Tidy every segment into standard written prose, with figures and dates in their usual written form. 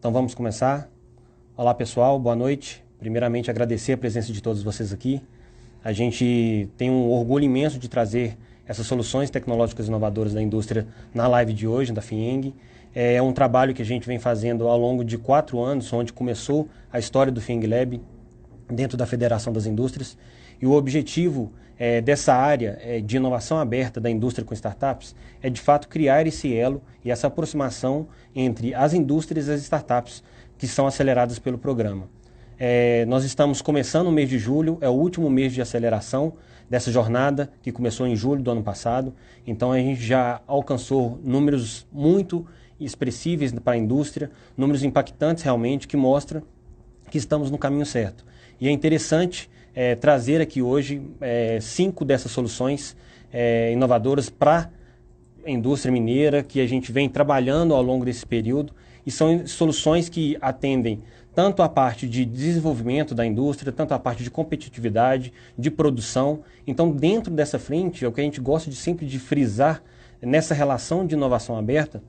Então vamos começar. Olá pessoal, boa noite. Primeiramente agradecer a presença de todos vocês aqui. A gente tem um orgulho imenso de trazer essas soluções tecnológicas inovadoras da indústria na live de hoje, da FIENG. É um trabalho que a gente vem fazendo ao longo de 4 anos, onde começou a história do FIENG Lab dentro da Federação das Indústrias. E o objetivo dessa área de inovação aberta da indústria com startups é de fato criar esse elo e essa aproximação entre as indústrias e as startups que são aceleradas pelo programa. Nós estamos começando o mês de julho, é o último mês de aceleração dessa jornada que começou em julho do ano passado. Então a gente já alcançou números muito expressíveis para a indústria, números impactantes realmente que mostram que estamos no caminho certo. E é interessante trazer aqui hoje 5 dessas soluções inovadoras para a indústria mineira que a gente vem trabalhando ao longo desse período, e são soluções que atendem tanto a parte de desenvolvimento da indústria, tanto a parte de competitividade, de produção. Então, dentro dessa frente, é o que a gente gosta de sempre de frisar nessa relação de inovação aberta,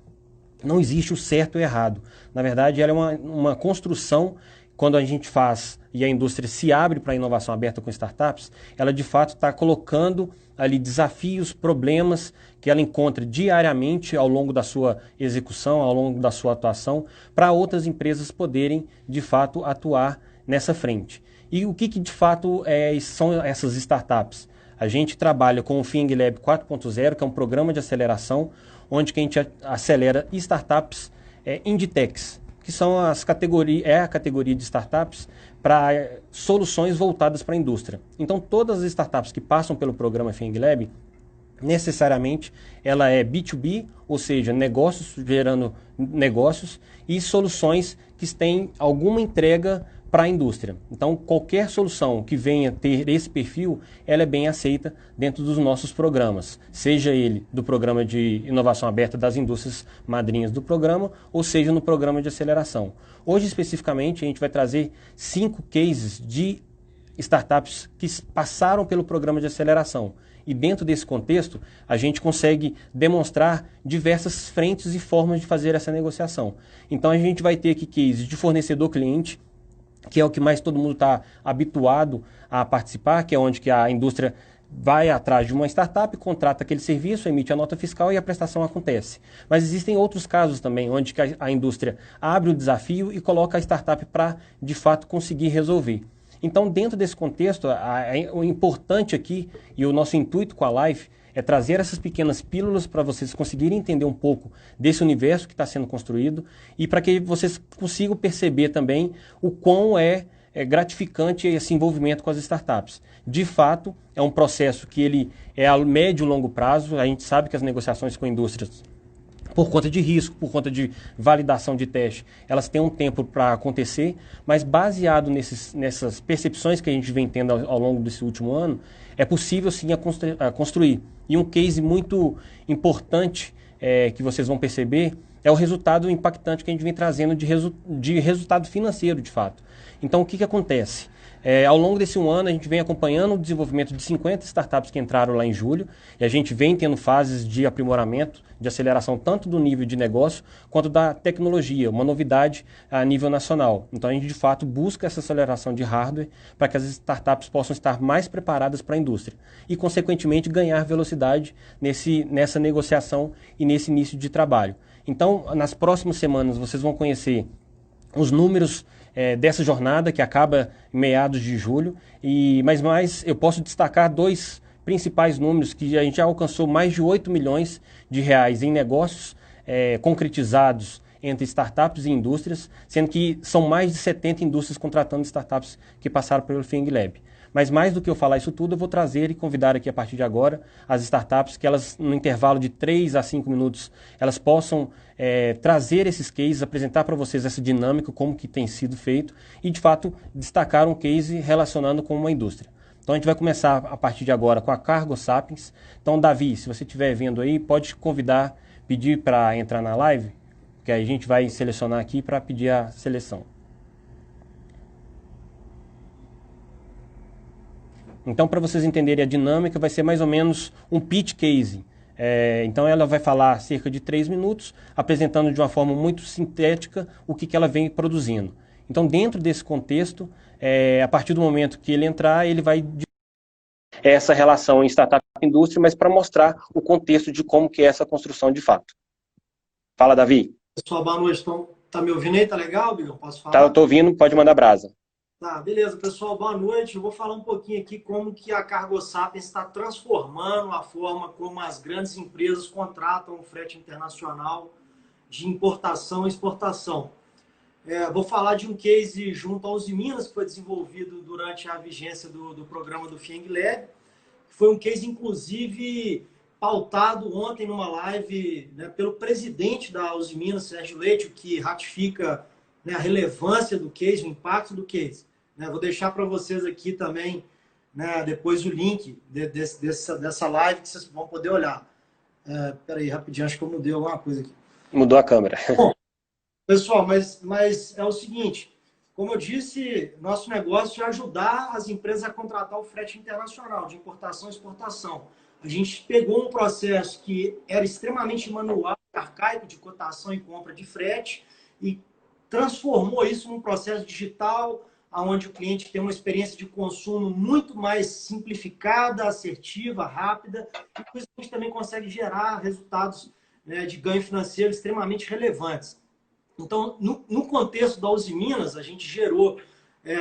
não existe o certo e o errado. Na verdade, ela é uma construção. Quando a gente faz e a indústria se abre para a inovação aberta com startups, ela de fato está colocando ali desafios, problemas que ela encontra diariamente ao longo da sua execução, ao longo da sua atuação, para outras empresas poderem de fato atuar nessa frente. E o que de fato são essas startups? A gente trabalha com o FIENG Lab 4.0, que é um programa de aceleração, onde que a gente acelera startups Inditex, que são a categoria de startups para soluções voltadas para a indústria. Então, todas as startups que passam pelo programa FIENG Lab, necessariamente, ela é B2B, ou seja, negócios gerando negócios, e soluções que têm alguma entrega para a indústria. Então, qualquer solução que venha ter esse perfil, ela é bem aceita dentro dos nossos programas, seja ele do programa de inovação aberta das indústrias madrinhas do programa, ou seja no programa de aceleração. Hoje, especificamente, a gente vai trazer 5 cases de startups que passaram pelo programa de aceleração. E dentro desse contexto, a gente consegue demonstrar diversas frentes e formas de fazer essa negociação. Então, a gente vai ter aqui cases de fornecedor-cliente, que é o que mais todo mundo está habituado a participar, que é onde que a indústria vai atrás de uma startup, contrata aquele serviço, emite a nota fiscal e a prestação acontece. Mas existem outros casos também, onde que a indústria abre o desafio e coloca a startup para, de fato, conseguir resolver. Então, dentro desse contexto, o importante aqui, e o nosso intuito com a live, é trazer essas pequenas pílulas para vocês conseguirem entender um pouco desse universo que está sendo construído e para que vocês consigam perceber também o quão é gratificante esse envolvimento com as startups. De fato, é um processo que ele é a médio e longo prazo. A gente sabe que as negociações com indústrias, por conta de risco, por conta de validação de teste, elas têm um tempo para acontecer, mas baseado nessas percepções que a gente vem tendo ao longo desse último ano, é possível sim a construir. E um case muito importante que vocês vão perceber é o resultado impactante que a gente vem trazendo de resultado financeiro, de fato. Então, o que acontece? Ao longo desse ano, a gente vem acompanhando o desenvolvimento de 50 startups que entraram lá em julho, e a gente vem tendo fases de aprimoramento, de aceleração, tanto do nível de negócio, quanto da tecnologia, uma novidade a nível nacional. Então, a gente, de fato, busca essa aceleração de hardware para que as startups possam estar mais preparadas para a indústria e, consequentemente, ganhar velocidade nessa negociação e nesse início de trabalho. Então, nas próximas semanas, vocês vão conhecer os números dessa jornada que acaba em meados de julho, mas eu posso destacar 2 principais números que a gente já alcançou mais de 8 milhões de reais em negócios concretizados entre startups e indústrias, sendo que são mais de 70 indústrias contratando startups que passaram pelo FIENG Lab. Mas mais do que eu falar isso tudo, eu vou trazer e convidar aqui a partir de agora as startups que elas, no intervalo de 3 a 5 minutos, elas possam trazer esses cases, apresentar para vocês essa dinâmica, como que tem sido feito e, de fato, destacar um case relacionando com uma indústria. Então, a gente vai começar a partir de agora com a Cargo Sapiens. Então, Davi, se você estiver vendo aí, pode convidar, pedir para entrar na live, que a gente vai selecionar aqui para pedir a seleção. Então, para vocês entenderem a dinâmica, vai ser mais ou menos um pitch case. Então ela vai falar cerca de 3 minutos, apresentando de uma forma muito sintética o que ela vem produzindo. Então, dentro desse contexto, a partir do momento que ele entrar, ele vai essa relação em startup e indústria, mas para mostrar o contexto de como que é essa construção de fato. Fala, Davi. Pessoal, boa noite. Então, tá me ouvindo aí? Tá legal, Bigão? Posso Tá, eu falar? tô ouvindo, pode mandar brasa. Tá, beleza, pessoal. Boa noite. Eu vou falar um pouquinho aqui como que a Cargo Sapiens está transformando a forma como as grandes empresas contratam o frete internacional de importação e exportação. Vou falar de um case junto aos Minas, que foi desenvolvido durante a vigência do programa do FIENG Lab. Foi um case, inclusive, pautado ontem numa live, né, pelo presidente da Uzi Minas, Sérgio Leite, que ratifica, né, a relevância do case, o impacto do case. Né, vou deixar para vocês aqui também, né, depois o link dessa live que vocês vão poder olhar. Peraí, rapidinho, acho que eu mudei alguma coisa aqui. Mudou a câmera. Bom, pessoal, mas é o seguinte, como eu disse, nosso negócio é ajudar as empresas a contratar o frete internacional, de importação e exportação. A gente pegou um processo que era extremamente manual, arcaico, de cotação e compra de frete, e transformou isso num processo digital, onde o cliente tem uma experiência de consumo muito mais simplificada, assertiva, rápida, e com isso a gente também consegue gerar resultados, né, de ganho financeiro extremamente relevantes. Então, no contexto da Uzi Minas, a gente gerou,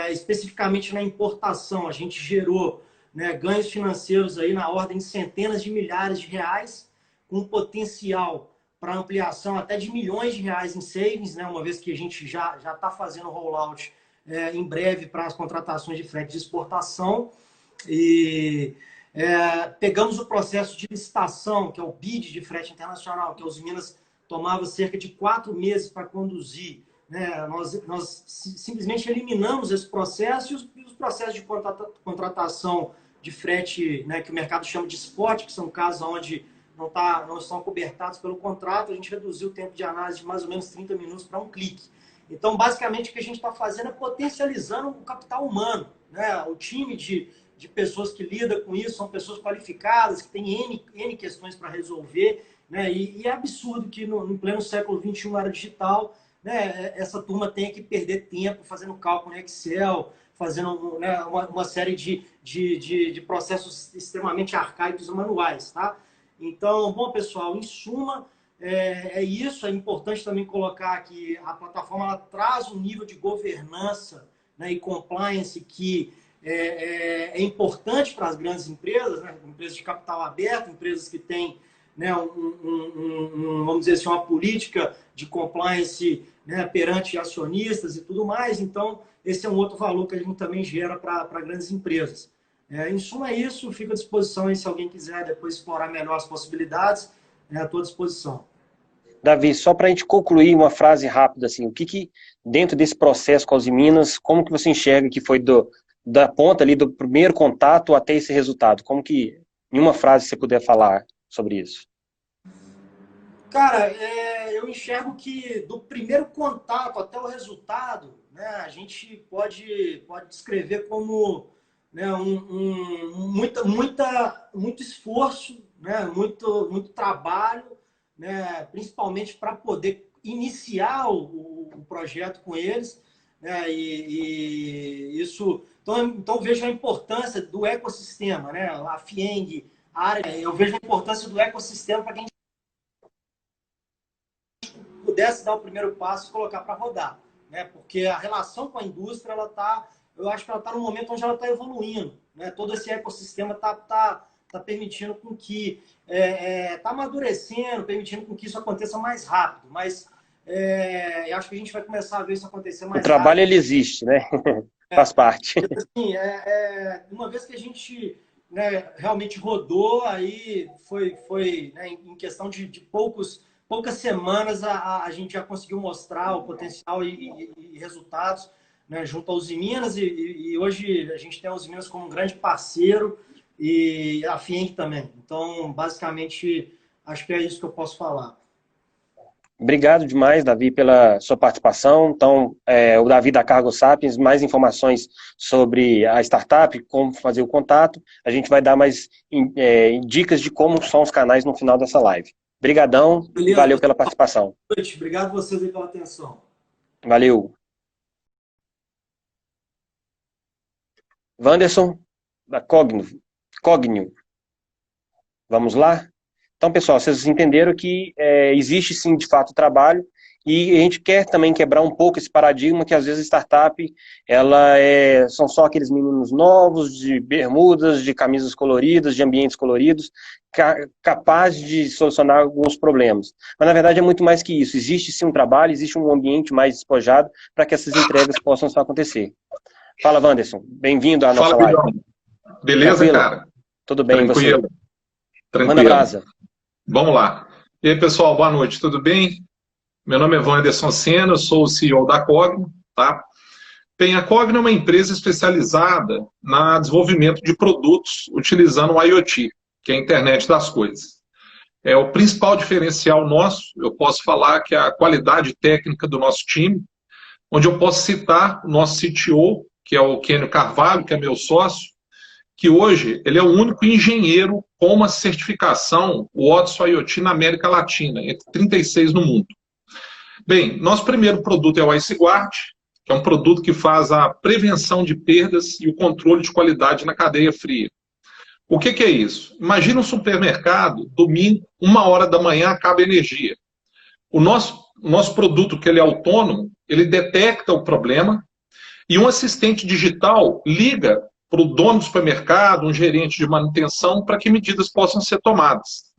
especificamente na importação, a gente gerou, né, ganhos financeiros aí na ordem de centenas de milhares de reais, com potencial para ampliação até de milhões de reais em savings, né, uma vez que a gente já está fazendo rollout em breve para as contratações de frete de exportação. E pegamos o processo de licitação, que é o BID de frete internacional, que a Uzi Minas tomava cerca de 4 meses para conduzir. Né? Nós simplesmente eliminamos esse processo e os processos de contratação de frete, né, que o mercado chama de spot, que são casos onde não estão cobertados pelo contrato, a gente reduziu o tempo de análise de mais ou menos 30 minutos para um clique. Então, basicamente, o que a gente está fazendo é potencializando o capital humano. Né? O time de pessoas que lidam com isso são pessoas qualificadas, que têm N questões para resolver. Né? E é absurdo que no pleno século XXI, era digital, né, essa turma tenha que perder tempo fazendo cálculo em Excel, fazendo, né, uma série de processos extremamente arcaicos e manuais. Tá? Então, bom, pessoal, em suma, isso. É importante também colocar que a plataforma ela traz um nível de governança, né, e compliance que é importante para as grandes empresas, né, empresas de capital aberto, empresas que têm, né, vamos dizer assim, uma política de compliance, né, perante acionistas e tudo mais. Então, esse é um outro valor que a gente também gera para grandes empresas. Em suma, é isso. Fico à disposição aí, se alguém quiser depois explorar melhor as possibilidades, à tua disposição. Davi, só para a gente concluir uma frase rápida, assim, o que dentro desse processo com as Minas, como que você enxerga que foi da ponta ali, do primeiro contato até esse resultado? Como que, em uma frase, você puder falar sobre isso? Cara, eu enxergo que do primeiro contato até o resultado, né, a gente pode descrever como, né, muito esforço, né, muito trabalho, né, principalmente para poder iniciar o projeto com eles. Né, e isso. Então, vejo a importância do ecossistema, né, a FIENG, a área, eu vejo a importância do ecossistema para quem pudesse dar o primeiro passo e colocar para rodar, né? Porque a relação com a indústria, eu acho que ela está no momento onde ela está evoluindo, né? Todo esse ecossistema tá permitindo com que está amadurecendo, permitindo com que isso aconteça mais rápido, mas eu acho que a gente vai começar a ver isso acontecer O mais trabalho, rápido. ele existe, né? Faz parte. Assim, uma vez que a gente, né, realmente rodou, aí foi, né, em questão de poucas semanas a gente já conseguiu mostrar o potencial e resultados, né, junto aos Minas, e hoje a gente tem os Minas como um grande parceiro e a FIENG também. Então, basicamente, acho que é isso que eu posso falar. Obrigado demais, Davi, pela sua participação. Então, o Davi da Cargo Sapiens, mais informações sobre a startup, como fazer o contato. A gente vai dar mais dicas de como são os canais no final dessa live. Obrigadão e Beleza? valeu pela participação. Boa noite. Obrigado a vocês aí pela atenção. Valeu. Wanderson, da Cognio. Vamos lá? Então, pessoal, vocês entenderam que existe sim, de fato, trabalho, e a gente quer também quebrar um pouco esse paradigma que às vezes a startup são só aqueles meninos novos, de bermudas, de camisas coloridas, de ambientes coloridos, capazes de solucionar alguns problemas. Mas na verdade é muito mais que isso. Existe sim um trabalho, existe um ambiente mais despojado para que essas entregas possam só acontecer. Fala, Wanderson. Bem-vindo à nossa live. Beleza, Tranquilo? cara? Tudo bem, Tranquilo. você? Tranquilo. Manda brasa. Vamos lá. E aí, pessoal, boa noite, tudo bem? Meu nome é Wanderson Senna, eu sou o CEO da Cogno, tá? Bem, a Cogno é uma empresa especializada no desenvolvimento de produtos utilizando o IoT, que é a internet das coisas. O principal diferencial nosso, eu posso falar que é a qualidade técnica do nosso time, onde eu posso citar o nosso CTO, que é o Kênio Carvalho, que é meu sócio, que hoje ele é o único engenheiro com uma certificação, o Odson IoT na América Latina, entre 36 no mundo. Bem, nosso primeiro produto é o IceGuard, que é um produto que faz a prevenção de perdas e o controle de qualidade na cadeia fria. O que é isso? Imagina um supermercado, domingo, 1h da manhã, acaba a energia. O nosso produto, que ele é autônomo, ele detecta o problema e um assistente digital liga para o dono do supermercado, um gerente de manutenção, para que medidas possam ser tomadas.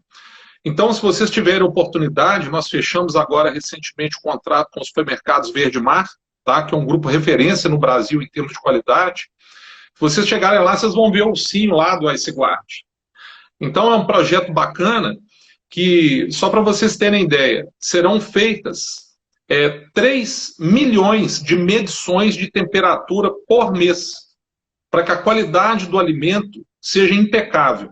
Então, se vocês tiverem oportunidade, nós fechamos agora recentemente o contrato com os supermercados Verde Mar, tá? Que é um grupo referência no Brasil em termos de qualidade. Se vocês chegarem lá, vocês vão ver o ursinho lá do IceGuard. Então, é um projeto bacana que, só para vocês terem ideia, serão feitas 3 milhões de medições de temperatura por mês, para que a qualidade do alimento seja impecável.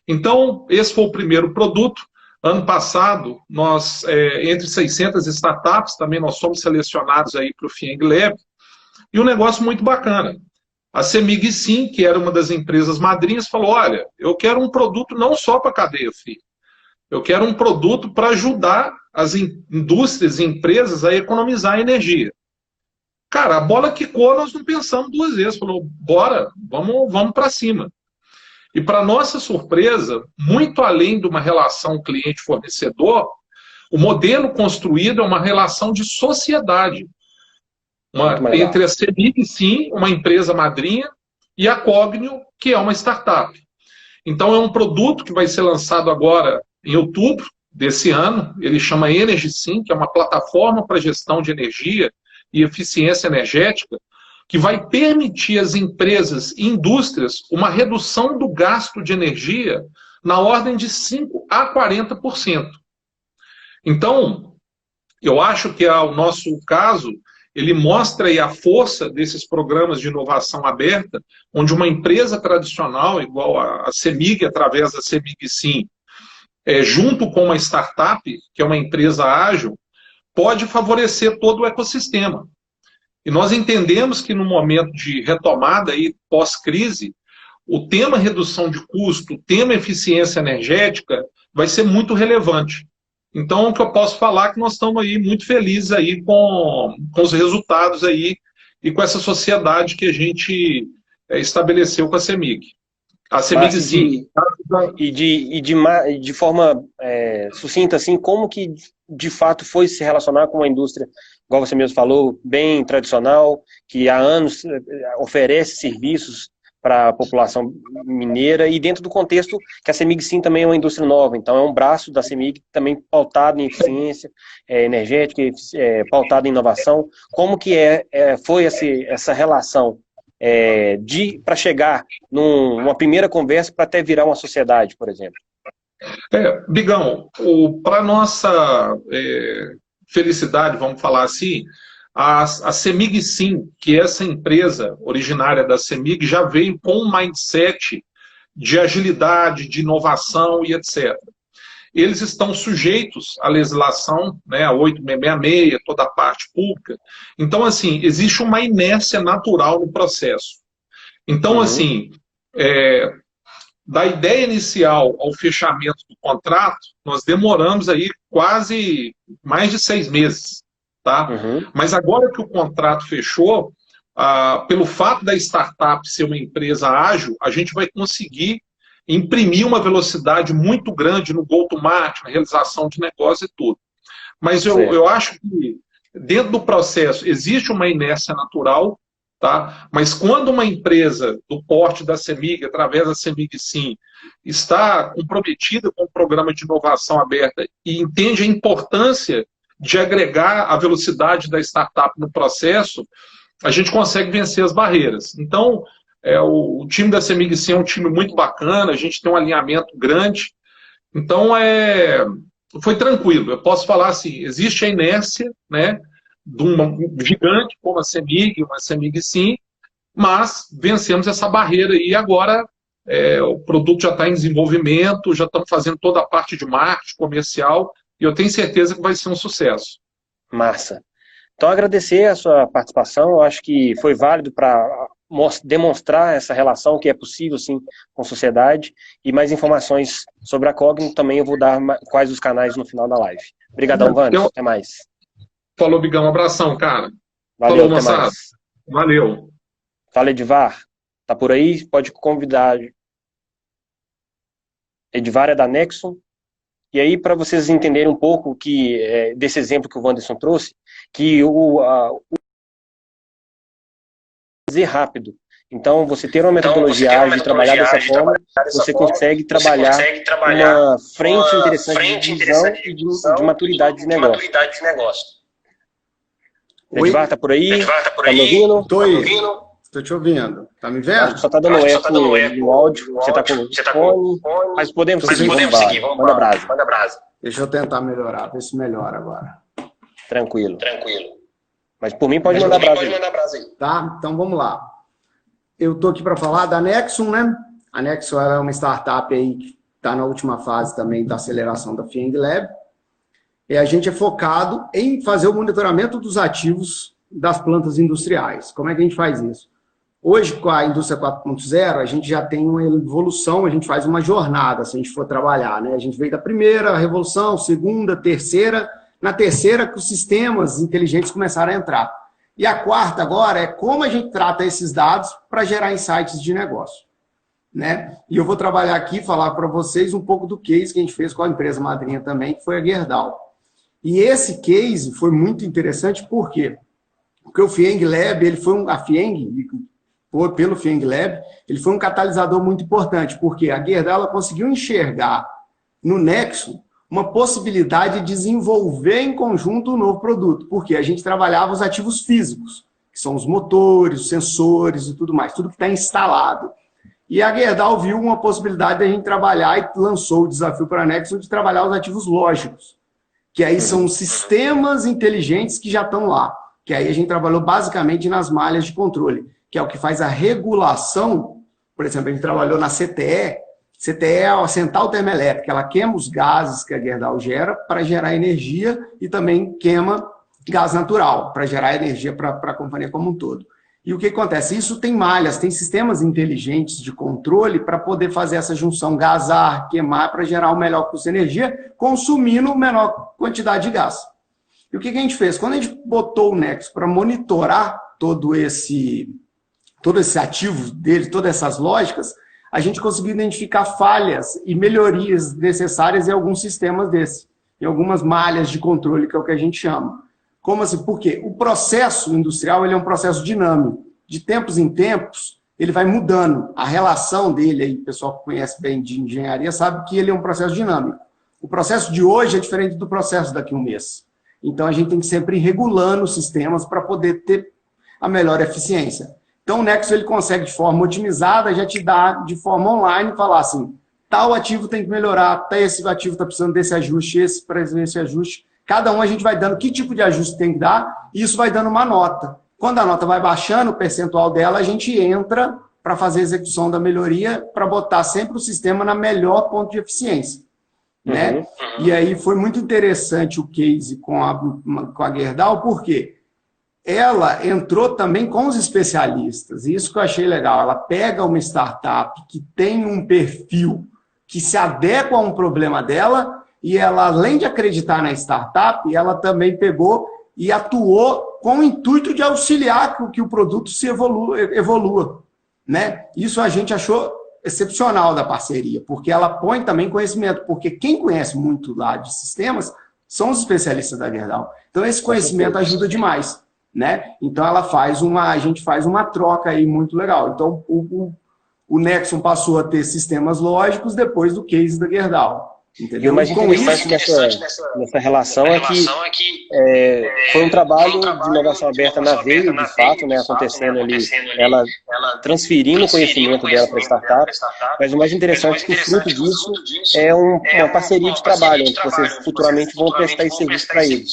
Então, esse foi o primeiro produto. Ano passado, nós, entre 600 startups, também nós somos selecionados aí para o FIENG Lab, e um negócio muito bacana. A CEMIG Sim, que era uma das empresas madrinhas, falou, olha, eu quero um produto não só para a cadeia fria, eu quero um produto para ajudar as indústrias e empresas a economizar energia. Cara, a bola quicou, nós não pensamos duas vezes. Falou, bora, vamos para cima. E para nossa surpresa, muito além de uma relação cliente-fornecedor, o modelo construído é uma relação de sociedade. Entre a CEMIG, sim, uma empresa madrinha, e a Cognio, que é uma startup. Então é um produto que vai ser lançado agora em outubro desse ano. Ele chama EnergySim, que é uma plataforma para gestão de energia e eficiência energética, que vai permitir às empresas e indústrias uma redução do gasto de energia na ordem de 5% a 40%. Então, eu acho que o nosso caso, ele mostra aí a força desses programas de inovação aberta, onde uma empresa tradicional, igual a CEMIG, através da CEMIG Sim, junto com uma startup, que é uma empresa ágil, pode favorecer todo o ecossistema. E nós entendemos que no momento de retomada aí pós-crise, o tema redução de custo, o tema eficiência energética vai ser muito relevante. Então, o que eu posso falar é que nós estamos aí muito felizes aí com os resultados aí e com essa sociedade que a gente estabeleceu com a CEMIG. A CEMIG, sim. E de forma sucinta, assim, como que de fato foi se relacionar com uma indústria, igual você mesmo falou, bem tradicional, que há anos oferece serviços para a população mineira, e dentro do contexto que a CEMIG Sim também é uma indústria nova, então é um braço da CEMIG também pautado em eficiência energética, pautado em inovação. Como que foi essa relação para chegar numa primeira conversa para até virar uma sociedade, por exemplo? Bigão, para nossa felicidade, vamos falar assim, a CEMIG Sim, que é essa empresa originária da CEMIG, já veio com um mindset de agilidade, de inovação e etc. eles estão sujeitos à legislação, né, a 8666, toda a parte pública. Então, assim, existe uma inércia natural no processo. Então, assim, da ideia inicial ao fechamento do contrato, nós demoramos aí quase mais de 6 meses, tá? Mas agora que o contrato fechou, pelo fato da startup ser uma empresa ágil, a gente vai conseguir imprimir uma velocidade muito grande no go-to-market, na realização de negócio e tudo. Mas eu acho que dentro do processo existe uma inércia natural, tá? Mas quando uma empresa do porte da CEMIG, através da CEMIG Sim, está comprometida com o programa de inovação aberta e entende a importância de agregar a velocidade da startup no processo, a gente consegue vencer as barreiras. Então, o time da CEMIG Sim é um time muito bacana, a gente tem um alinhamento grande. Então, foi tranquilo. Eu posso falar assim, existe a inércia, né, de um gigante como a CEMIG, uma CEMIG Sim, mas vencemos essa barreira e agora o produto já está em desenvolvimento, já estamos fazendo toda a parte de marketing comercial e eu tenho certeza que vai ser um sucesso. Massa. Então, agradecer a sua participação, eu acho que foi válido para demonstrar essa relação que é possível, sim, com a sociedade, e mais informações sobre a Cogno também eu vou dar quais os canais no final da live. Obrigadão, Wander, até mais. Falou, Bigão, um abração, cara. Valeu, falou, até mais. Valeu. Fala, Edivar, tá por aí? Pode convidar. Edivar é da Nexon. E aí, para vocês entenderem um pouco desse exemplo que o Wanderson trouxe, que fazer rápido. Então, você ter uma metodologia ágil e trabalhar dessa forma, você consegue trabalhar uma frente interessante de visão e de maturidade de negócio. Edivar, tá por aí? Tá me ouvindo? Tô aí. Estou te ouvindo. Tá me vendo? Só tá dando eco no áudio. Você tá com o fone. Mas podemos seguir. Vamos manda brasa. Deixa eu tentar melhorar. Ver se melhora agora. Tranquilo. Mas por mim pode mandar brasa aí. Tá? Então vamos lá. Eu tô aqui para falar da Nexon, né? A Nexon é uma startup aí que está na última fase também da aceleração da FIENG Lab. E a gente é focado em fazer o monitoramento dos ativos das plantas industriais. Como é que a gente faz isso? Hoje, com a indústria 4.0, a gente já tem uma evolução, a gente faz uma jornada, se a gente for trabalhar, né? A gente veio da primeira revolução, segunda, terceira, na terceira que os sistemas inteligentes começaram a entrar. E a quarta agora é como a gente trata esses dados para gerar insights de negócio, né? E eu vou trabalhar aqui, falar para vocês um pouco do case que a gente fez com a empresa madrinha também, que foi a Gerdau. E esse case foi muito interessante, por quê? Porque o FIENG Lab, ele foi a FIENG, pelo FIENG Lab, ele foi um catalisador muito importante, porque a Gerdau ela conseguiu enxergar no Nexo uma possibilidade de desenvolver em conjunto um novo produto, porque a gente trabalhava os ativos físicos, que são os motores, os sensores e tudo mais, tudo que está instalado. E a Gerdau viu uma possibilidade de a gente trabalhar e lançou o desafio para a Nexo de trabalhar os ativos lógicos, que aí são os sistemas inteligentes que já estão lá, que aí a gente trabalhou basicamente nas malhas de controle, que é o que faz a regulação. Por exemplo, a gente trabalhou na CTE. CTE é a central termoelétrica, ela queima os gases que a Gerdau gera para gerar energia e também queima gás natural para gerar energia para a companhia como um todo. E o que acontece? Isso tem malhas, tem sistemas inteligentes de controle para poder fazer essa junção gás-ar, queimar para gerar o melhor custo de energia, consumindo menor quantidade de gás. E o que a gente fez? Quando a gente botou o Nexo para monitorar todo esse ativo dele, todas essas lógicas, a gente conseguiu identificar falhas e melhorias necessárias em alguns sistemas desses, em algumas malhas de controle, que é o que a gente chama. Como assim? Por quê? O processo industrial ele é um processo dinâmico. De tempos em tempos, ele vai mudando. A relação dele, aí, o pessoal que conhece bem de engenharia sabe que ele é um processo dinâmico. O processo de hoje é diferente do processo daqui a um mês. Então, a gente tem que sempre ir regulando os sistemas para poder ter a melhor eficiência. Então, o Nexo ele consegue, de forma otimizada, já te dar de forma online, falar assim, tal ativo tem que melhorar, esse ativo está precisando desse ajuste, esse para esse ajuste. Cada um a gente vai dando que tipo de ajuste tem que dar, e isso vai dando uma nota. Quando a nota vai baixando, o percentual dela, a gente entra para fazer a execução da melhoria, para botar sempre o sistema na melhor ponto de eficiência. né? Uhum. E aí foi muito interessante o case com a Gerdau, porque ela entrou também com os especialistas. Isso que eu achei legal. Ela pega uma startup que tem um perfil que se adequa a um problema dela e ela, além de acreditar na startup, ela também pegou e atuou com o intuito de auxiliar que o produto se evolua, né? Isso a gente achou excepcional da parceria, porque ela põe também conhecimento, porque quem conhece muito lá de sistemas são os especialistas da Gerdau. Então esse conhecimento ajuda demais, né? Então a gente faz uma troca aí muito legal. Então o Nexon passou a ter sistemas lógicos depois do case da Gerdau. Entendeu? E o mais interessante nessa relação é que foi um trabalho de inovação aberta na veia, de fato, né, acontecendo ali, ela transferindo o conhecimento dela para a startup, mas o mais interessante é que o fruto disso é uma parceria de trabalho, onde vocês futuramente vão prestar esse serviço para eles.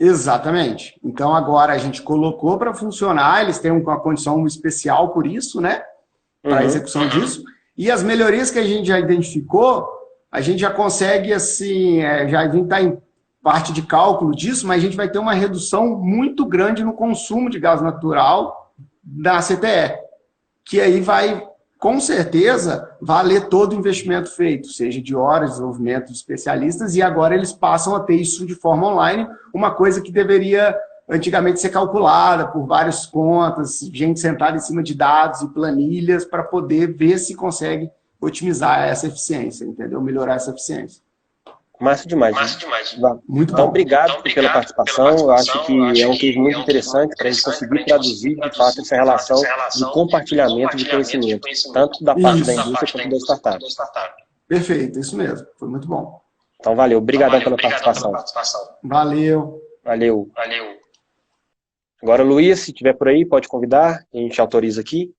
Exatamente. Então agora a gente colocou para funcionar, eles têm uma condição especial por isso, né, para a execução disso, e as melhorias que a gente já identificou, a gente já consegue, assim, já está em parte de cálculo disso, mas a gente vai ter uma redução muito grande no consumo de gás natural da CTE, que aí vai, com certeza, valer todo o investimento feito, seja de horas de desenvolvimento de especialistas, e agora eles passam a ter isso de forma online, uma coisa que deveria antigamente ser calculada por várias contas, gente sentada em cima de dados e planilhas para poder ver se consegue otimizar essa eficiência, entendeu? Melhorar essa eficiência. Massa demais. Muito então, bom. obrigado pela participação. Eu acho que é um case muito interessante para a gente conseguir traduzir, de fato, essa relação de compartilhamento de conhecimento, tanto da parte da indústria quanto da startup. Perfeito, isso mesmo. Foi muito bom. Então, valeu. Obrigadão pela participação. Valeu. Agora, Luiz, se estiver por aí, pode convidar. A gente autoriza aqui.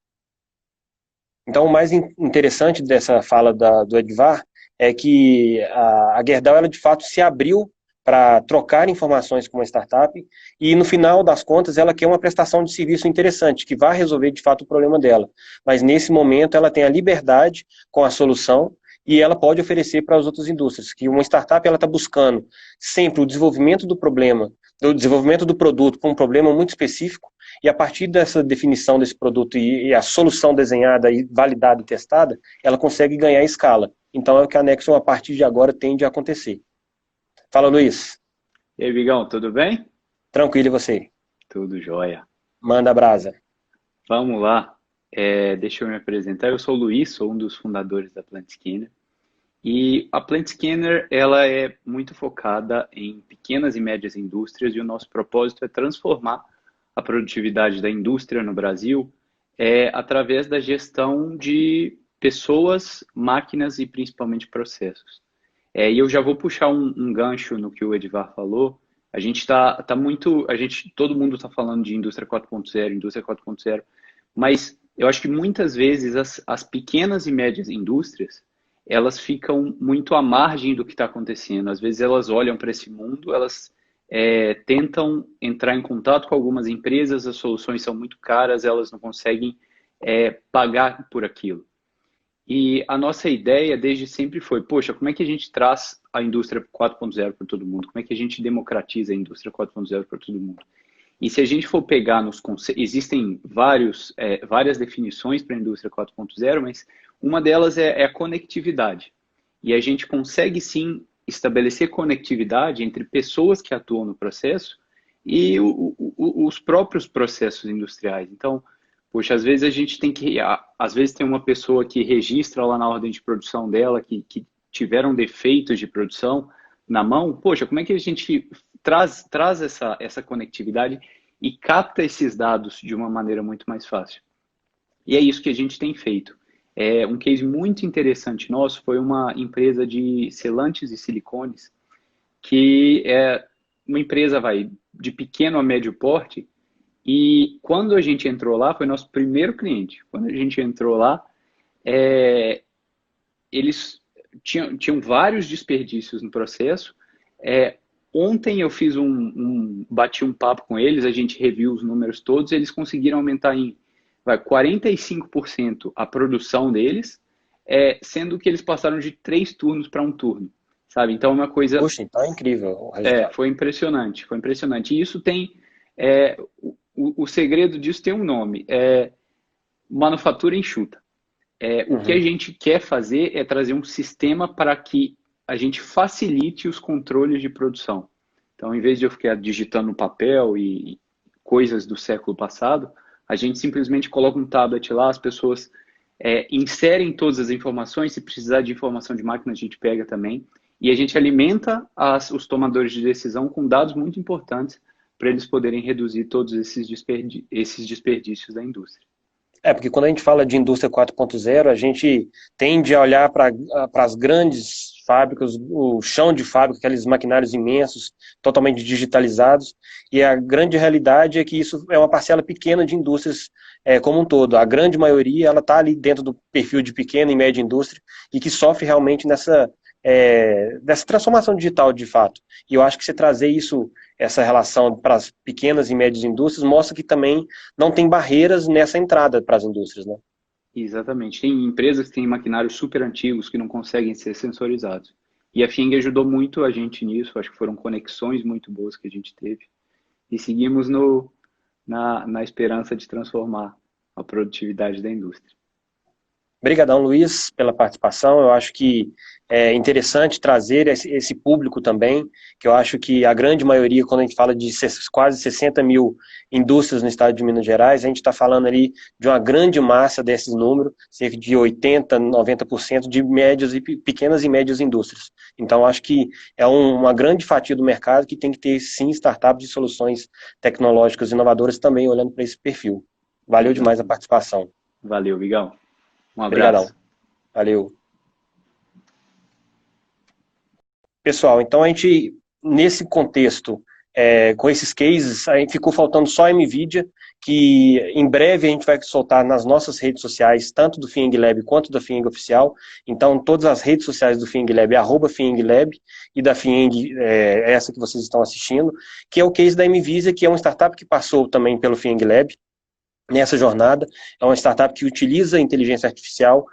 Então, o mais interessante dessa fala do Edvar é que a Gerdau, ela de fato se abriu para trocar informações com uma startup e, no final das contas, ela quer uma prestação de serviço interessante, que vai resolver de fato o problema dela. Mas, nesse momento, ela tem a liberdade com a solução e ela pode oferecer para as outras indústrias, que uma startup ela está buscando sempre o desenvolvimento do problema, do desenvolvimento do produto para um problema muito específico, e a partir dessa definição desse produto e a solução desenhada, e validada e testada, ela consegue ganhar escala. Então é o que a Nexon, a partir de agora, tende a acontecer. Fala, Luiz. E aí, Vigão, tudo bem? Tranquilo, e você? Tudo jóia. Manda brasa. Vamos lá. Deixa eu me apresentar. Eu sou o Luiz, sou um dos fundadores da Plant Scanner. E a Plant Scanner, ela é muito focada em pequenas e médias indústrias, e o nosso propósito é transformar a produtividade da indústria no Brasil através da gestão de pessoas, máquinas e principalmente processos. E eu já vou puxar um gancho no que o Edvar falou. A gente todo mundo está falando de indústria 4.0, mas eu acho que muitas vezes as pequenas e médias indústrias, elas ficam muito à margem do que está acontecendo. Às vezes elas olham para esse mundo, elas tentam entrar em contato com algumas empresas, as soluções são muito caras, elas não conseguem pagar por aquilo. E a nossa ideia desde sempre foi, poxa, como é que a gente traz a indústria 4.0 para todo mundo? Como é que a gente democratiza a indústria 4.0 para todo mundo? E se a gente for pegar nos conceitos, existem várias definições para a indústria 4.0, mas uma delas é a conectividade. E a gente consegue sim estabelecer conectividade entre pessoas que atuam no processo e os próprios processos industriais. Então, poxa, às vezes a gente às vezes tem uma pessoa que registra lá na ordem de produção dela que tiveram defeitos de produção na mão. Poxa, como é que a gente traz essa conectividade e capta esses dados de uma maneira muito mais fácil? E é isso que a gente tem feito. Um case muito interessante nosso foi uma empresa de selantes e silicones, que é uma empresa de pequeno a médio porte, e quando a gente entrou lá, foi nosso primeiro cliente. Quando a gente entrou lá, eles tinham vários desperdícios no processo. Ontem eu bati um papo com eles, a gente reviu os números todos, eles conseguiram aumentar em 45% a produção deles, sendo que eles passaram de 3 turnos para 1 turno, sabe? Então é uma coisa... Poxa, então é incrível o resultado. Foi impressionante, foi impressionante. E isso tem... o segredo disso tem um nome, manufatura enxuta. O que a gente quer fazer é trazer um sistema para que a gente facilite os controles de produção. Então, em vez de eu ficar digitando no papel e coisas do século passado, a gente simplesmente coloca um tablet lá, as pessoas inserem todas as informações, se precisar de informação de máquina, a gente pega também, e a gente alimenta os tomadores de decisão com dados muito importantes para eles poderem reduzir todos esses desperdícios da indústria. Porque quando a gente fala de indústria 4.0, a gente tende a olhar para as grandes fábricas, o chão de fábrica, aqueles maquinários imensos, totalmente digitalizados, e a grande realidade é que isso é uma parcela pequena de indústrias como um todo. A grande maioria, ela está ali dentro do perfil de pequena e média indústria, e que sofre realmente dessa transformação digital de fato. E eu acho que você trazer essa relação para as pequenas e médias indústrias mostra que também não tem barreiras nessa entrada para as indústrias, né? Exatamente. Tem empresas que têm maquinários super antigos que não conseguem ser sensorizados. E a FIENG ajudou muito a gente nisso, acho que foram conexões muito boas que a gente teve. E seguimos na esperança de transformar a produtividade da indústria. Obrigadão, Luiz, pela participação. Eu acho que é interessante trazer esse público também, que eu acho que a grande maioria, quando a gente fala de quase 60 mil indústrias no estado de Minas Gerais, a gente está falando ali de uma grande massa desses números, cerca de 80%, 90% de pequenas e médias indústrias. Então, acho que é uma grande fatia do mercado que tem que ter, sim, startups de soluções tecnológicas inovadoras também olhando para esse perfil. Valeu demais a participação. Valeu, Bigão. Um abraço. Obrigadão. Valeu. Pessoal, então a gente, nesse contexto, com esses cases, a gente ficou faltando só a NVIDIA, que em breve a gente vai soltar nas nossas redes sociais, tanto do FIENG Lab quanto da FIENG Oficial. Então, todas as redes sociais do FIENG Lab, @FIENG Lab, e da FIENG, essa que vocês estão assistindo, que é o case da NVIDIA, que é uma startup que passou também pelo FIENG Lab. Nessa jornada, é uma startup que utiliza inteligência artificial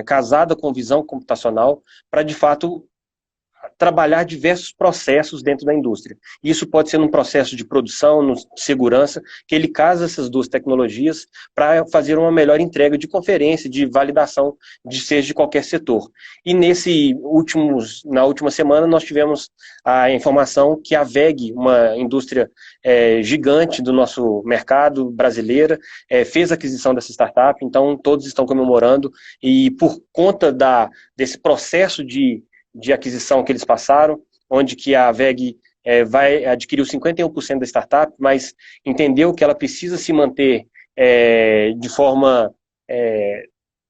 casada com visão computacional para, de fato, trabalhar diversos processos dentro da indústria. Isso pode ser num processo de produção, de segurança, que ele casa essas duas tecnologias para fazer uma melhor entrega de conferência, de validação, seja de qualquer setor. E na última semana nós tivemos a informação que a WEG, uma indústria gigante do nosso mercado brasileira, fez a aquisição dessa startup, então todos estão comemorando, e por conta desse processo de aquisição que eles passaram, onde que a WEG vai adquirir os 51% da startup, mas entendeu que ela precisa se manter de forma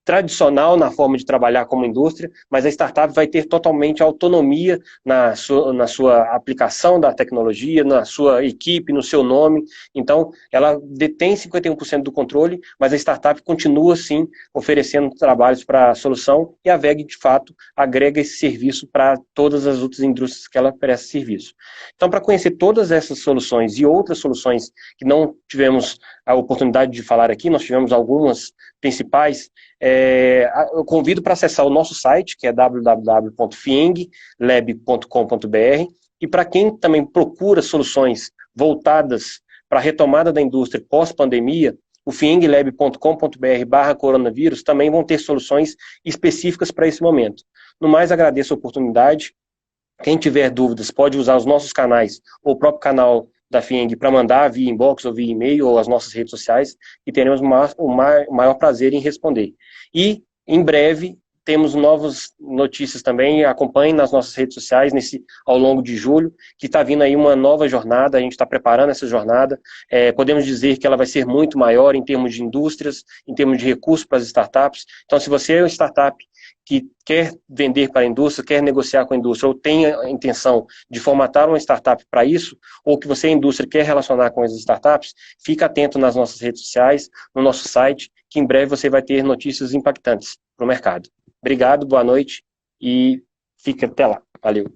tradicional na forma de trabalhar como indústria, mas a startup vai ter totalmente autonomia na sua aplicação da tecnologia, na sua equipe, no seu nome. Então, ela detém 51% do controle, mas a startup continua, sim, oferecendo trabalhos para a solução, e a WEG, de fato, agrega esse serviço para todas as outras indústrias que ela presta serviço. Então, para conhecer todas essas soluções e outras soluções que não tivemos a oportunidade de falar aqui, nós tivemos algumas principais, eu convido para acessar o nosso site, que é www.fienglab.com.br, e para quem também procura soluções voltadas para a retomada da indústria pós-pandemia, o fienglab.com.br/coronavírus também vão ter soluções específicas para esse momento. No mais, agradeço a oportunidade. Quem tiver dúvidas pode usar os nossos canais, ou o próprio canal da FIENG, para mandar via inbox ou via e-mail ou as nossas redes sociais, e teremos o maior prazer em responder. E, em breve, temos novas notícias também, acompanhem nas nossas redes sociais ao longo de julho, que está vindo aí uma nova jornada, a gente está preparando essa jornada, podemos dizer que ela vai ser muito maior em termos de indústrias, em termos de recursos para as startups. Então, se você é uma startup que quer vender para a indústria, quer negociar com a indústria, ou tem a intenção de formatar uma startup para isso, ou que você, a indústria, quer relacionar com as startups, fica atento nas nossas redes sociais, no nosso site, que em breve você vai ter notícias impactantes para o mercado. Obrigado, boa noite e fica até lá. Valeu.